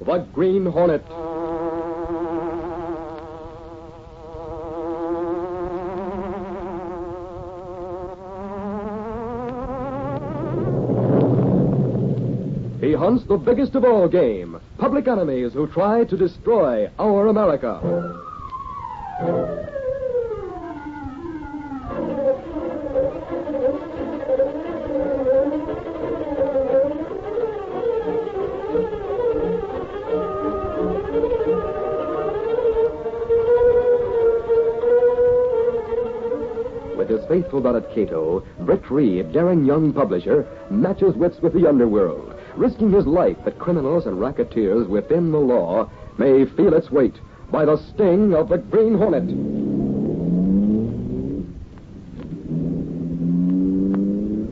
the Green Hornet. He hunts the biggest of all game, public enemies who try to destroy our America. With his faithful valet Kato, Britt Reid, daring young publisher, matches wits with the underworld, risking his life that criminals and racketeers within the law may feel its weight by the sting of the Green Hornet.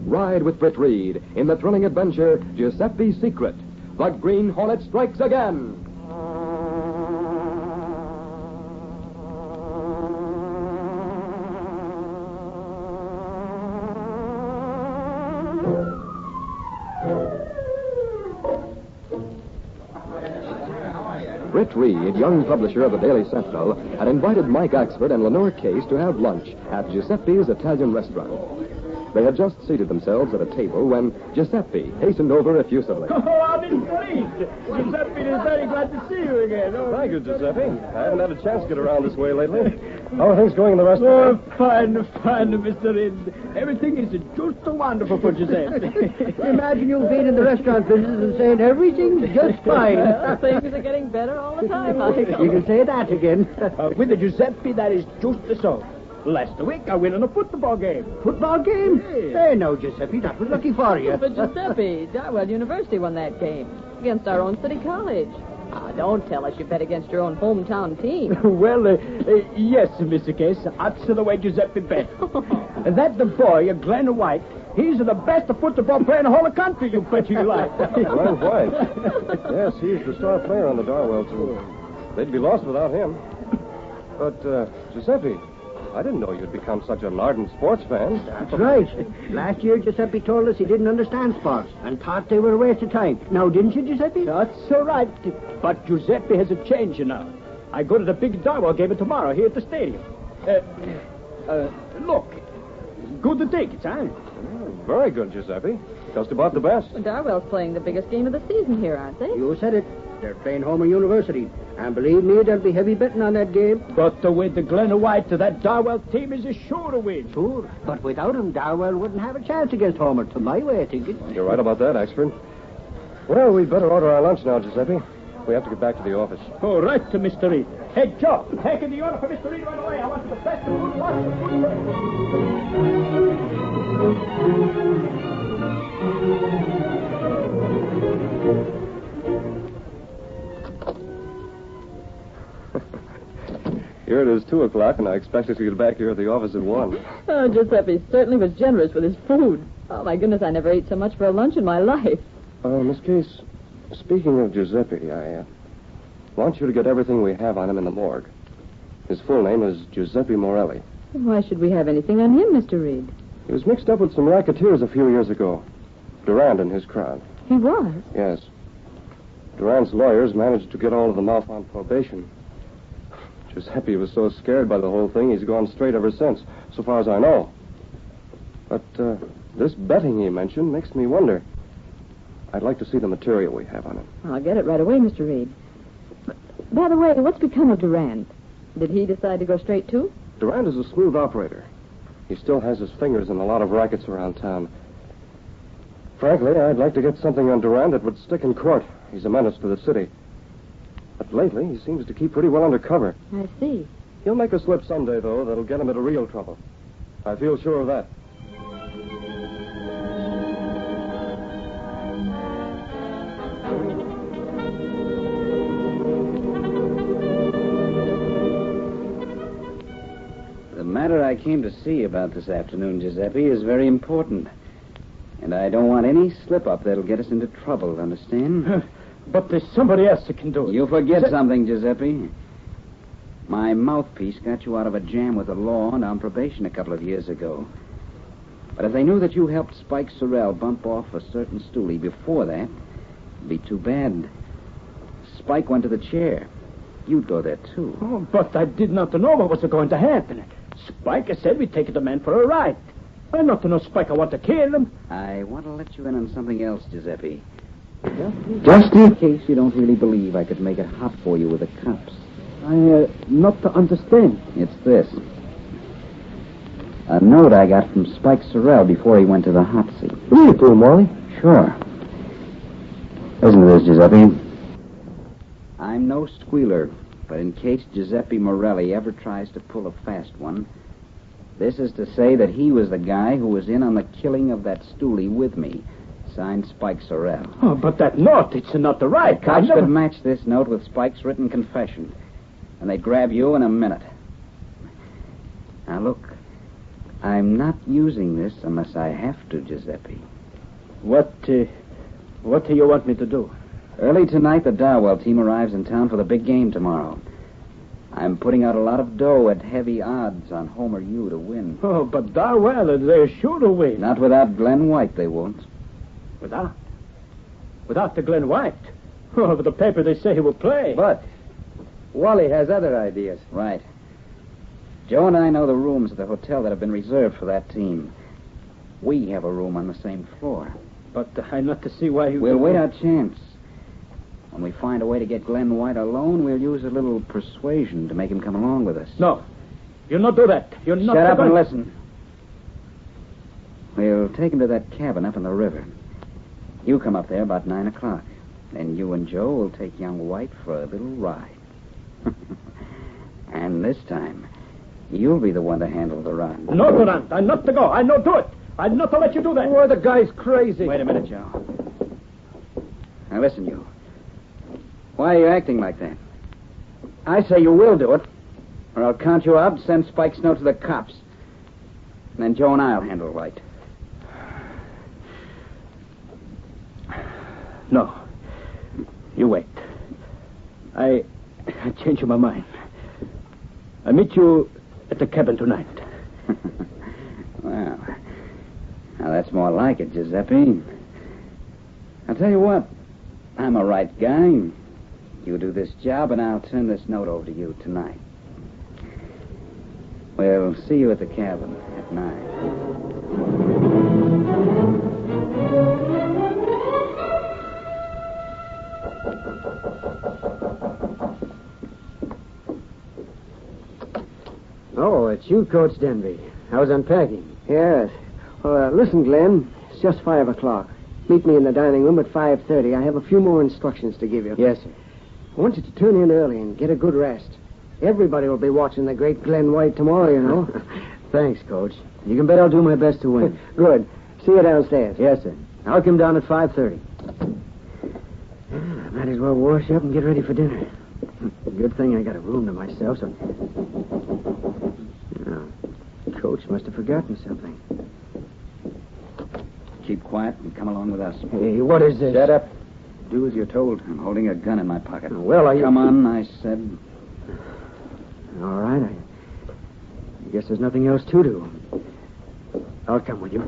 Ride with Britt Reid in the thrilling adventure Giuseppi's Secret. The Green Hornet strikes again. Britt Reid, young publisher of the Daily Sentinel, had invited Mike Axford and Lenore Case to have lunch at Giuseppi's Italian restaurant. They had just seated themselves at a table when Giuseppi hastened over effusively. Oh, I'm pleased. Giuseppi is very glad to see you again. Oh, thank you, Giuseppe. I haven't had a chance to get around this way lately. How are things going in the restaurant? Oh, fine, Mr. Reid. Everything is just so wonderful for Giuseppe. Imagine you being in the restaurant business and saying everything's just fine. Well, things are getting better all the time, Mike. You can say that again. With the Giuseppe, that is just so. Last week, I went on a football game. Football game? Yes. Hey, no, Giuseppe, that was lucky for you. But Giuseppe, Darwell University won that game against our own city college. Ah, don't tell us you bet against your own hometown team. Well, yes, Mr. Case. That's the way Giuseppe bet. And that the boy, Glenn White, he's the best football player in the whole country, you bet your life. Glenn White? Yes, he's the star player on the Darwell team. They'd be lost without him. But, Giuseppe, I didn't know you'd become such an ardent sports fan. That's right. Last year, Giuseppe told us he didn't understand sports and thought they were a waste of time. Now, didn't you, Giuseppe? That's all right. But Giuseppe has a change, you know. I go to the big Darwell game tomorrow here at the stadium. Look. Good tickets, huh? Very good, Giuseppe. Just about the best. Well, Darwell's playing the biggest game of the season here, aren't they? You said it. They're playing Homer University. And believe me, there'll be heavy betting on that game. But with the Glen White, that Darwell team is sure to win. Sure. But without him, Darwell wouldn't have a chance against Homer, to my way of thinking. You're right about that, Axford. Well, we'd better order our lunch now, Giuseppe. We have to get back to the office. All right, Mr. Reid. Hey, Joe, taking the order for Mr. Reid right away. I want the best of good Here it is 2 o'clock, and I expected to get back here at the office at 1. Oh, Giuseppe certainly was generous with his food. Oh, my goodness, I never ate so much for a lunch in my life. Miss Case, speaking of Giuseppe, I want you to get everything we have on him in the morgue. His full name is Giuseppe Morelli. Why should we have anything on him, Mr. Reid? He was mixed up with some racketeers a few years ago. Durand and his crowd. He was? Yes. Durand's lawyers managed to get all of them off on probation. Giuseppe was so scared by the whole thing, he's gone straight ever since, so far as I know. But this betting he mentioned makes me wonder. I'd like to see the material we have on him. I'll get it right away, Mr. Reid. By the way, what's become of Durand? Did he decide to go straight too? Durand is a smooth operator. He still has his fingers in a lot of rackets around town. Frankly, I'd like to get something on Durand that would stick in court. He's a menace to the city. But lately, he seems to keep pretty well under cover. I see. He'll make a slip someday, though, that'll get him into real trouble. I feel sure of that. The matter I came to see about this afternoon, Giuseppe, is very important. And I don't want any slip-up that'll get us into trouble, understand? But there's somebody else that can do it. You forget something, Giuseppe. My mouthpiece got you out of a jam with the law and on probation a couple of years ago. But if they knew that you helped Spike Sorrell bump off a certain stoolie before that, it'd be too bad. Spike went to the chair. You'd go there, too. Oh, but I did not know what was going to happen. Spike said we'd take the man for a ride. I not to know Spike. I want to kill him. I want to let you in on something else, Giuseppi. Just in case you don't really believe I could make it hot for you with the cops. I not to understand. It's this. A note I got from Spike Sorrell before he went to the hot seat. Read it to him, Wally. Sure. Listen to this, Giuseppi. I'm no squealer, but in case Giuseppe Morelli ever tries to pull a fast one, this is to say that he was the guy who was in on the killing of that stoolie with me. Signed Spike Sorrell. Oh, but that note, it's not the right. Cops could match this note with Spike's written confession, and they'd grab you in a minute. Now, look, I'm not using this unless I have to, Giuseppe. What do you want me to do? Early tonight, the Darwell team arrives in town for the big game tomorrow. I'm putting out a lot of dough at heavy odds on Homer U to win. Oh, but Darwell, they're sure to win. Not without Glenn White, they won't. Without the Glenn White? Oh, but the paper, they say he will play. But Wally has other ideas. Right. Joe and I know the rooms at the hotel that have been reserved for that team. We have a room on the same floor. But I'm not to see why you... We'll wait our chance. When we find a way to get Glenn White alone, we'll use a little persuasion to make him come along with us. No. You'll not do that. You're not... Shut up and listen. We'll take him to that cabin up in the river. You come up there about 9 o'clock. Then you and Joe will take young White for a little ride. And this time, you'll be the one to handle the rod. No, Durant. I'm not to go. I not do it. I'm not to let you do that. Boy, the guy's crazy. Wait a minute, Joe. Now, listen, you. Why are you acting like that? I say you will do it, or I'll count you out and send Spike's note to the cops. And then Joe and I'll handle White. No. You wait. I changed my mind. I meet you at the cabin tonight. Well, now that's more like it, Giuseppe. I'll tell you what. I'm a right guy. You do this job, and I'll turn this note over to you tonight. We'll see you at the cabin at 9. Oh, it's you, Coach Denby. I was unpacking. Yes. Listen, Glenn. It's just 5 o'clock. Meet me in the dining room at 5:30. I have a few more instructions to give you. Yes, sir. I want you to turn in early and get a good rest. Everybody will be watching the great Glenn White tomorrow, you know. Thanks, Coach. You can bet I'll do my best to win. Good. See you downstairs. Yes, sir. I'll come down at 5:30. I might as well wash up and get ready for dinner. Good thing I got a room to myself, so... Oh, Coach must have forgotten something. Keep quiet and come along with us. Hey, what is this? Shut up. Do as you're told. I'm holding a gun in my pocket. Well, Come on, I said. All right, I guess there's nothing else to do. I'll come with you.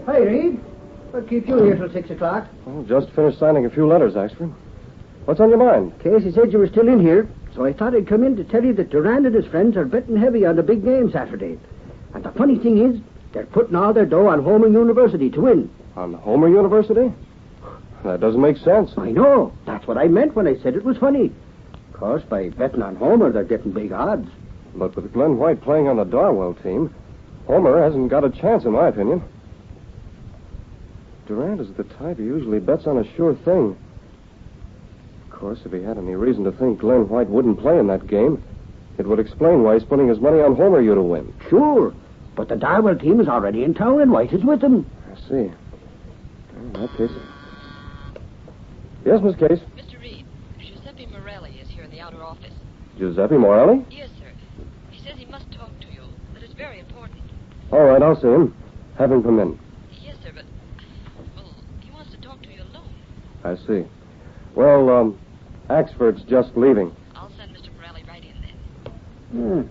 Hi, Reed. What keeps you here till 6 o'clock? Well, just finished signing a few letters, Axford. What's on your mind? Casey said you were still in here, so I thought I'd come in to tell you that Durand and his friends are betting heavy on the big game Saturday. And the funny thing is, they're putting all their dough on Homer University to win. On Homer University? That doesn't make sense. I know. That's what I meant when I said it was funny. Of course, by betting on Homer, they're getting big odds. But with Glenn White playing on the Darwell team, Homer hasn't got a chance, in my opinion. Durand is the type who usually bets on a sure thing. Of course, if he had any reason to think Glenn White wouldn't play in that game, it would explain why he's putting his money on Homer U to win. Sure. But the Darwell team is already in town, and White is with them. I see. In that case... Yes, Miss Case? Mr. Reid, Giuseppe Morelli is here in the outer office. Giuseppe Morelli? Yes, sir. He says he must talk to you, that it's very important. All right, I'll see him. Have him come in. Yes, sir, but... Well, he wants to talk to you alone. I see. Well, Axford's just leaving. I'll send Mr. Morelli right in then.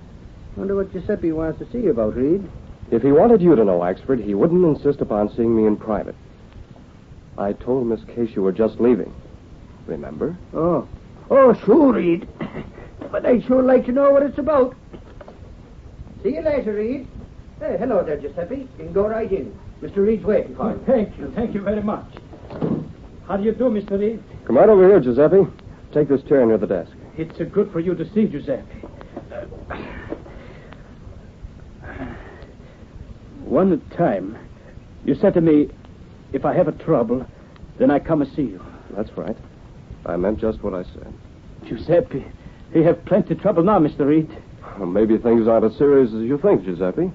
Wonder what Giuseppi wants to see you about, Reid. If he wanted you to know, Axford, he wouldn't insist upon seeing me in private. I told Miss Case you were just leaving. Remember? Oh, sure, Reid. But I'd sure like to know what it's about. See you later, Reid. Hey, hello there, Giuseppi. You can go right in. Mr. Reid's waiting for you. Thank you very much. How do you do, Mr. Reid? Come right over here, Giuseppe. Take this chair near the desk. It's good for you to see, Giuseppe. One time, you said to me, if I have a trouble, then I come and see you. That's right. I meant just what I said. Giuseppe, you have plenty of trouble now, Mr. Reid. Well, maybe things aren't as serious as you think, Giuseppe.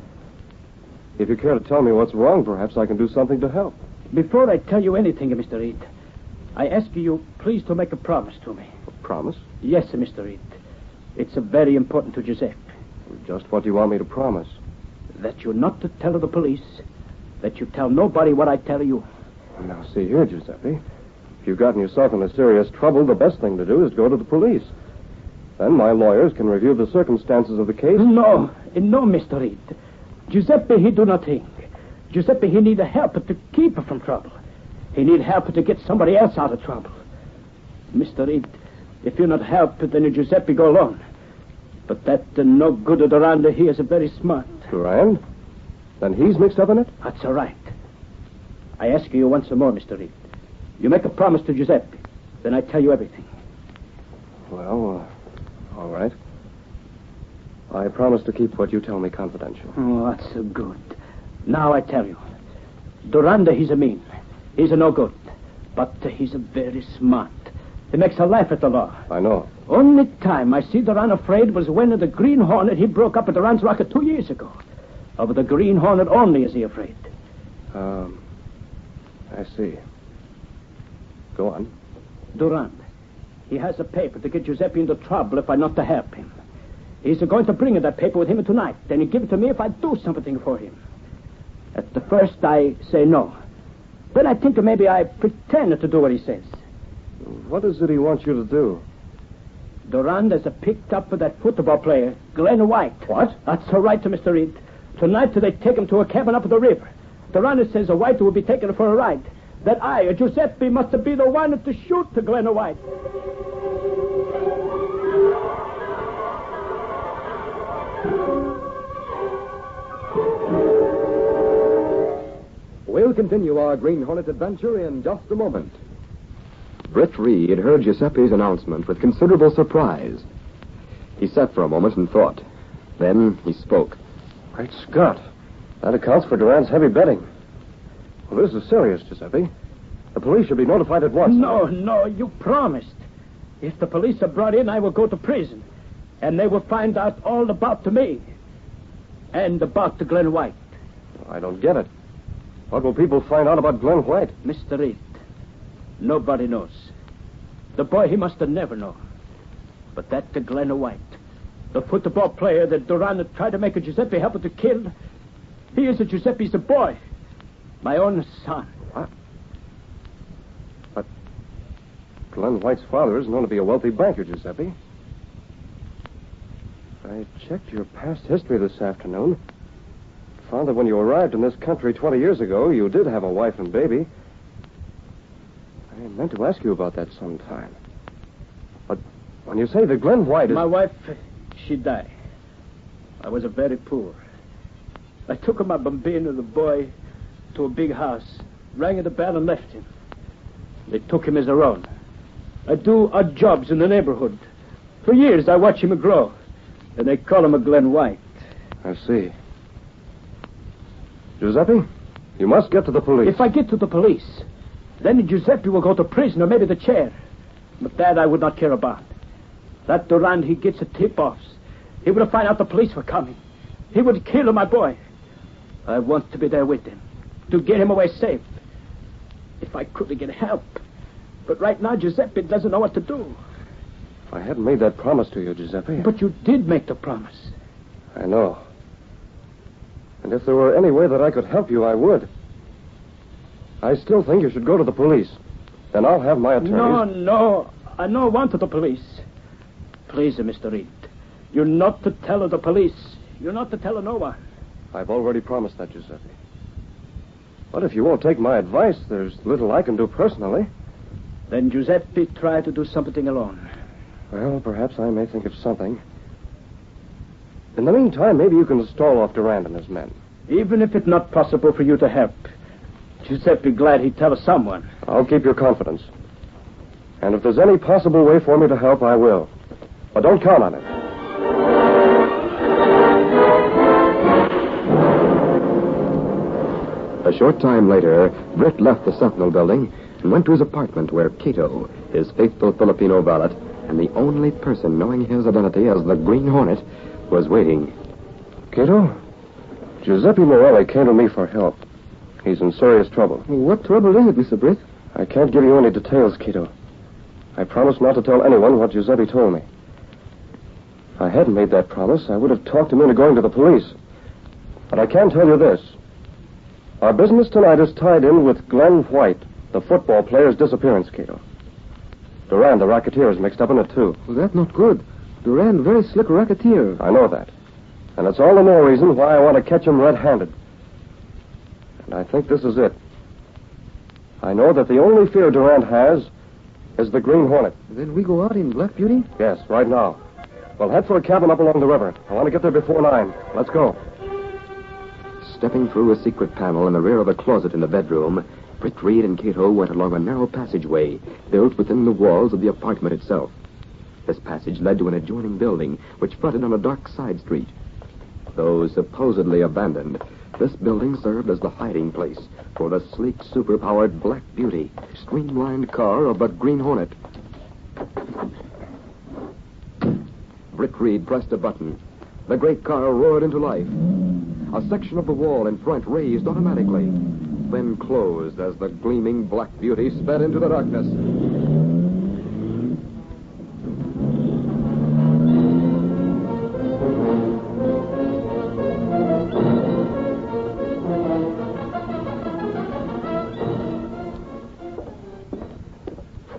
If you care to tell me what's wrong, perhaps I can do something to help. Before I tell you anything, Mr. Reid, I ask you please to make a promise to me. A promise? Yes, Mr. Reid. It's very important to Giuseppe. Just what do you want me to promise? That you're not to tell the police. That you tell nobody what I tell you. Now, see here, Giuseppe. If you've gotten yourself into serious trouble, the best thing to do is go to the police. Then my lawyers can review the circumstances of the case. No, Mr. Reid. Giuseppe, he do not think. Giuseppe, he need help to keep her from trouble. He need help to get somebody else out of trouble. Mr. Reid, if you not help, then Giuseppe go alone. But that no good at around he is very smart. Durand? Then he's mixed up in it? That's all right. I ask you once more, Mr. Reid. You make a promise to Giuseppe, then I tell you everything. Well, all right. I promise to keep what you tell me confidential. Oh, that's so good. Now I tell you. Duranda, he's a mean. He's a no good. But he's a very smart. He makes a laugh at the law. I know. Only time I see Duran afraid was when the Green Hornet, he broke up at Duran's rocket 2 years ago. Of the Green Hornet only is he afraid. I see. Go on. Duran, he has a paper to get Giuseppe into trouble if I not to help him. He's going to bring that paper with him tonight. Then he give it to me if I do something for him. At the first, I say no. Then I think maybe I pretend to do what he says. What is it he wants you to do? Durand has picked up with that football player, Glenn White. What? That's all right, Mr. Reid. Tonight they take him to a cabin up the river. Durand says a White will be taken for a ride. That I, Giuseppe, must be the one to shoot to Glenn White. We'll continue our Green Hornet adventure in just a moment. Britt Reid heard Giuseppe's announcement with considerable surprise. He sat for a moment and thought. Then he spoke. Great Scott. That accounts for Durand's heavy betting. Well, this is serious, Giuseppe. The police should be notified at once. No, you promised. If the police are brought in, I will go to prison. And they will find out all about me. And about the Glenn White. I don't get it. What will people find out about Glenn White? Mr. Reid, nobody knows. The boy, he must have never known. But that the Glenn White, the football player that Duran tried to make a Giuseppe help to kill, he is a Giuseppe's a boy. My own son. What? But Glenn White's father is known to be a wealthy banker, Giuseppe. I checked your past history this afternoon. Found that when you arrived in this country 20 years ago, you did have a wife and baby. I meant to ask you about that sometime. But when you say that Glenn White is... My wife, she died. I was very poor. I took my bambino, the boy, to a big house, rang the bell and left him. They took him as their own. I do odd jobs in the neighborhood. For years, I watch him grow. And they call him a Glenn White. I see. Giuseppe, you must get to the police. If I get to the police, then Giuseppe will go to prison or maybe the chair. But that I would not care about. That Durand, he gets a tip-offs. He would find out the police were coming. He would kill my boy. I want to be there with him, to get him away safe. If I could get help. But right now, Giuseppe doesn't know what to do. I hadn't made that promise to you, Giuseppe. But you did make the promise. I know. And if there were any way that I could help you, I would. I still think you should go to the police. Then I'll have my attorneys... No. I don't want the police. Please, Mr. Reid. You're not to tell the police. You're not to tell no one. I've already promised that, Giuseppi. But if you won't take my advice, there's little I can do personally. Then Giuseppi try to do something alone. Well, perhaps I may think of something. In the meantime, maybe you can stall off Durand and his men. Even if it's not possible for you to help, Giuseppi glad he'd tell someone. I'll keep your confidence. And if there's any possible way for me to help, I will. But don't count on it. A short time later, Britt left the Sentinel building and went to his apartment where Kato, his faithful Filipino valet, and the only person knowing his identity as the Green Hornet, was waiting. Kato? Giuseppe Morelli came to me for help. He's in serious trouble. What trouble is it, Mr. Britt? I can't give you any details, Kato. I promised not to tell anyone what Giuseppe told me. If I hadn't made that promise, I would have talked him into going to the police. But I can tell you this. Our business tonight is tied in with Glenn White, the football player's disappearance, Kato. Durand, the racketeer, is mixed up in it, too. Well, that's not good. Durand, very slick racketeer. I know that. And it's all the more reason why I want to catch him red-handed. And I think this is it. I know that the only fear Durand has is the Green Hornet. Then we go out in Black Beauty? Yes, right now. We'll head for a cabin up along the river. I want to get there before 9. Let's go. Stepping through a secret panel in the rear of a closet in the bedroom, Britt Reid and Kato went along a narrow passageway built within the walls of the apartment itself. This passage led to an adjoining building which fronted on a dark side street. Though supposedly abandoned, this building served as the hiding place for the sleek, super-powered Black Beauty, streamlined car of the Green Hornet. Britt Reid pressed a button. The great car roared into life. A section of the wall in front raised automatically, then closed as the gleaming Black Beauty sped into the darkness.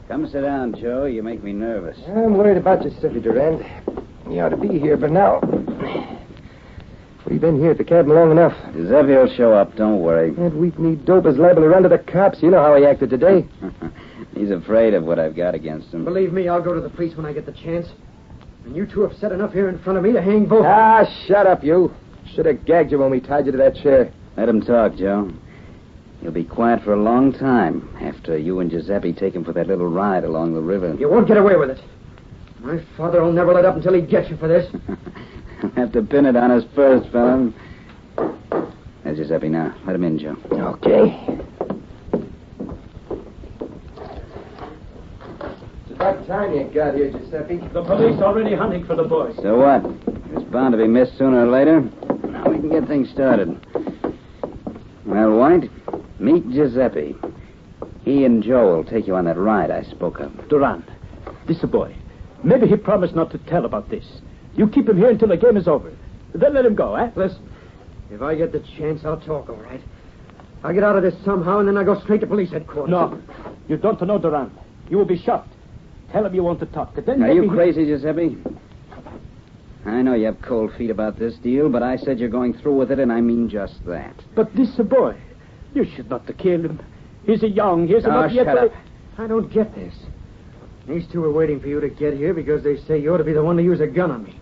Come sit down, Joe. You make me nervous. I'm worried about Giuseppe, Durand. He ought to be here, but now... We've been here at the cabin long enough. Giuseppe will show up. Don't worry. That weak-kneed dope is liable to run to the cops. You know how he acted today. He's afraid of what I've got against him. Believe me, I'll go to the police when I get the chance. And you two have said enough here in front of me to hang both. Ah, shut up, you. Should have gagged you when we tied you to that chair. Let him talk, Joe. You'll be quiet for a long time after you and Giuseppe take him for that little ride along the river. You won't get away with it. My father will never let up until he gets you for this. I'll have to pin it on us first, fella. There's Giuseppe now. Let him in, Joe. Okay. It's about time you got here, Giuseppe. The police already hunting for the boy. So what? It's bound to be missed sooner or later. Now we can get things started. Well, White, meet Giuseppe. He and Joe will take you on that ride I spoke of. Durand, this is a boy. Maybe he promised not to tell about this. You keep him here until the game is over. Then let him go, eh? Listen, if I get the chance, I'll talk, all right? I'll get out of this somehow, and then I'll go straight to police headquarters. No, you don't know Durand. You will be shot. Tell him you want to talk. Then Are you crazy, Giuseppe? I know you have cold feet about this deal, but I said you're going through with it, and I mean just that. But this is a boy. You should not kill him. He's a young. He's not yet... shut up. I don't get this. These two are waiting for you to get here because they say you ought to be the one to use a gun on me.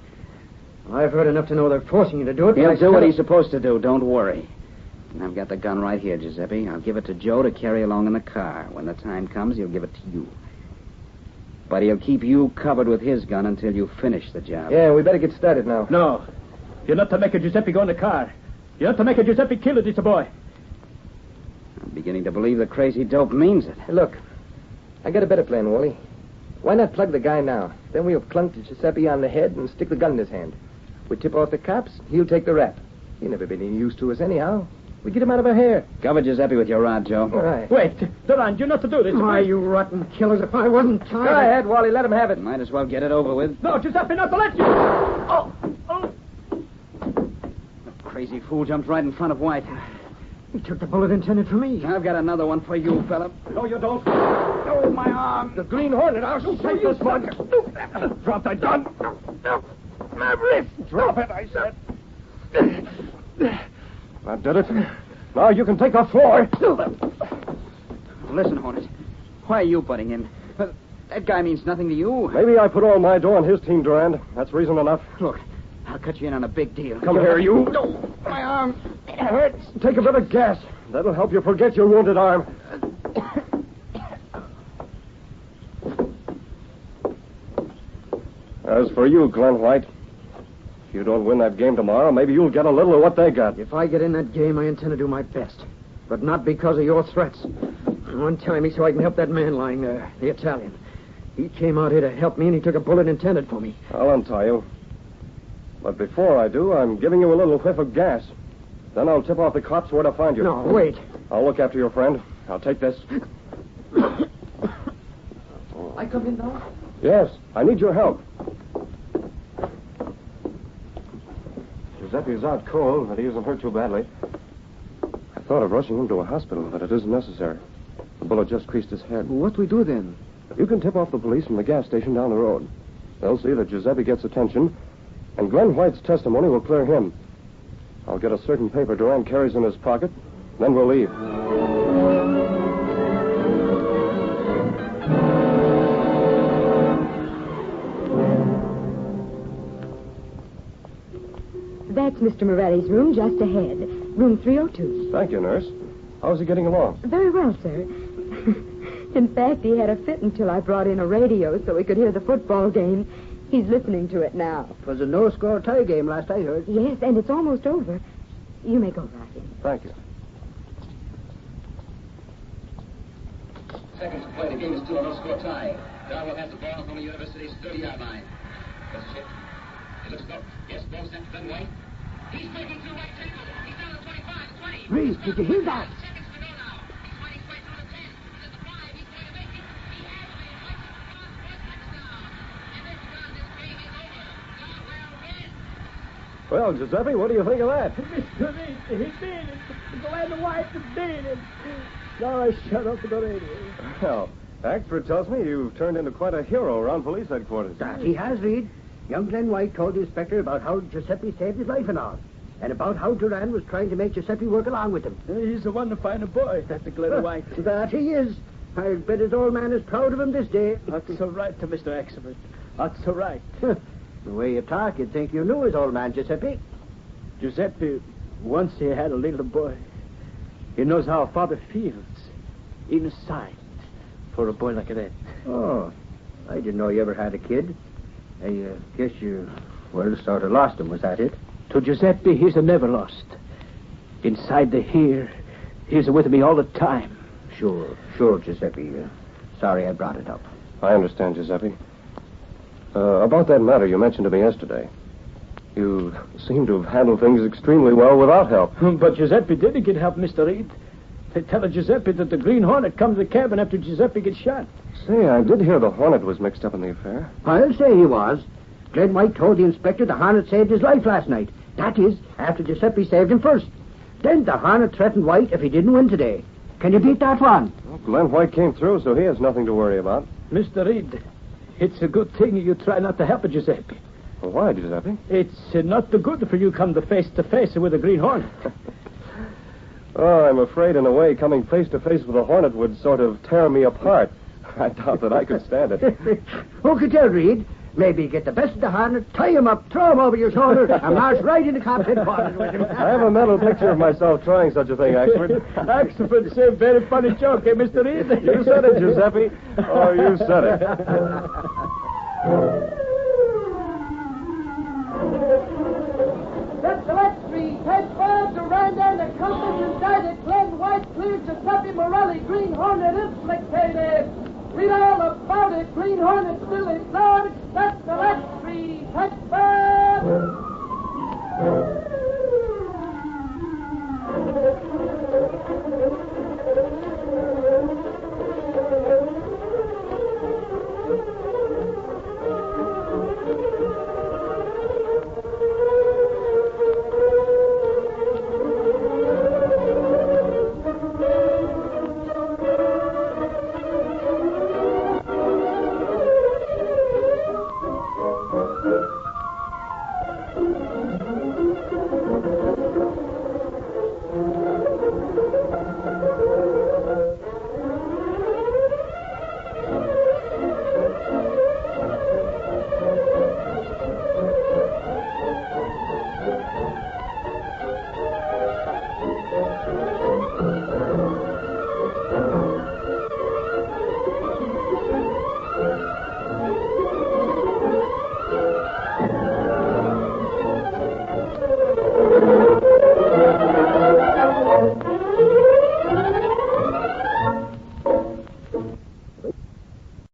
Well, I've heard enough to know they're forcing you to do it. He'll do what he's supposed to do. Don't worry. And I've got the gun right here, Giuseppe. I'll give it to Joe to carry along in the car. When the time comes, he'll give it to you. But he'll keep you covered with his gun until you finish the job. Yeah, we better get started now. No. You're not to make a Giuseppe go in the car. You're not to make a Giuseppe kill it. It's a boy. I'm beginning to believe the crazy dope means it. Hey, look, I got a better plan, Wally. Why not plug the guy now? Then we'll clunk to Giuseppe on the head and stick the gun in his hand. We tip off the cops, he'll take the rap. He'll never been any use to us anyhow. We get him out of our hair. Cover Giuseppe with your rod, Joe. All right. Wait, Durand, you're not to do this. Why, you rotten killers, if I wasn't tired... Go ahead, Wally, let him have it. Might as well get it over with. No, Giuseppe, not to let you. Oh. The crazy fool jumped right in front of White. He took the bullet intended for me. I've got another one for you, fella. No, you don't. Oh, my arm. The Green Hornet, I'll take this one. Drop that gun. My wrist. Drop it, I said. That did it. Now you can take the floor. Listen, Hornet. Why are you butting in? That guy means nothing to you. Maybe I put all my dough on his team, Durand. That's reason enough. Look, I'll cut you in on a big deal. Come here, you. No, my arm. It hurts. Take a bit of gas. That'll help you forget your wounded arm. As for you, Glenn White, if you don't win that game tomorrow, maybe you'll get a little of what they got. If I get in that game, I intend to do my best. But not because of your threats. One time me so I can help that man lying there, the Italian. He came out here to help me, and he took a bullet intended for me. I'll untie you. But before I do, I'm giving you a little whiff of gas. Then I'll tip off the cops where to find you. No, wait. I'll look after your friend. I'll take this. I come in now? Yes, I need your help. Giuseppi's out cold, but he isn't hurt too badly. I thought of rushing him to a hospital, but it isn't necessary. The bullet just creased his head. What do we do then? You can tip off the police from the gas station down the road. They'll see that Giuseppi gets attention, and Glenn White's testimony will clear him. I'll get a certain paper Durand carries in his pocket, then we'll leave. That's Mr. Morelli's room just ahead. Room 302. Thank you, nurse. How's he getting along? Very well, sir. In fact, he had a fit until I brought in a radio so he could hear the football game. He's listening to it now. It was a no-score tie game last I heard. Yes, and it's almost over. You may go right in. Thank you. Seconds to play. The game is still a no-score tie. Darwell has the ball from the University's 30-yard line. Does it shift? It looks good. Yes, ball sent to Ben White. He's breaking through right tackle. He's down to 25, 20. Reese, did you hear that? Seconds to go now. He's fighting straight through the 10. There's the 5. He's going to make it. He has made it. White's across for a touchdown. And this time, this game is over. Darwell wins. Well, Giuseppe, what do you think of that? Mr. Reid, he did it. Glenn White did it. Now I shut up the radio. Well, Axford tells me you've turned into quite a hero around police headquarters. That he has, Reed. Young Glenn White told the inspector about how Giuseppe saved his life and all. And about how Durand was trying to make Giuseppe work along with him. He's the one to find a boy, that the Glenn White. That he is. I bet his old man is proud of him this day. That's so right to Mr. Axford. That's so right. The way you talk, you'd think you knew his old man, Giuseppe. Giuseppe, once he had a little boy. He knows how a father feels. Inside. For a boy like that. Oh, I didn't know you ever had a kid. I guess you, well, sort of lost him. Was that it? To Giuseppe, he's a never lost. Inside the here, he's with me all the time. Sure, Giuseppe. Sorry I brought it up. I understand, Giuseppe. About that matter you mentioned to me yesterday. You seem to have handled things extremely well without help. But Giuseppe didn't get help, Mr. Reid. They tell Giuseppe that the Green Hornet come to the cabin after Giuseppe gets shot. Say, I did hear the Hornet was mixed up in the affair. I'll say he was. Glenn White told the inspector the Hornet saved his life last night. That is, after Giuseppe saved him first. Then the Hornet threatened White if he didn't win today. Can you beat that one? Well, Glenn White came through, so he has nothing to worry about. Mr. Reid, it's a good thing you try not to help Giuseppe. Well, why, Giuseppe? It's not the good for you come to face with the Green Hornet. Oh, I'm afraid, in a way, coming face to face with a Hornet would sort of tear me apart. I doubt that I could stand it. Who could tell, Reed? Maybe get the best of the Hornet, tie him up, throw him over your shoulder, and march right into cops' headquarters with him. I have a mental picture of myself trying such a thing, Axford. Axford said a very funny joke, eh, Mr. Reid? You said it, Giuseppe. Oh, you said it. That's the left street. Head fire to Randa and the compass indicted. Glenn White cleared Giuseppe Morelli. Green Hornet implicated. Read all about it. Green Hornet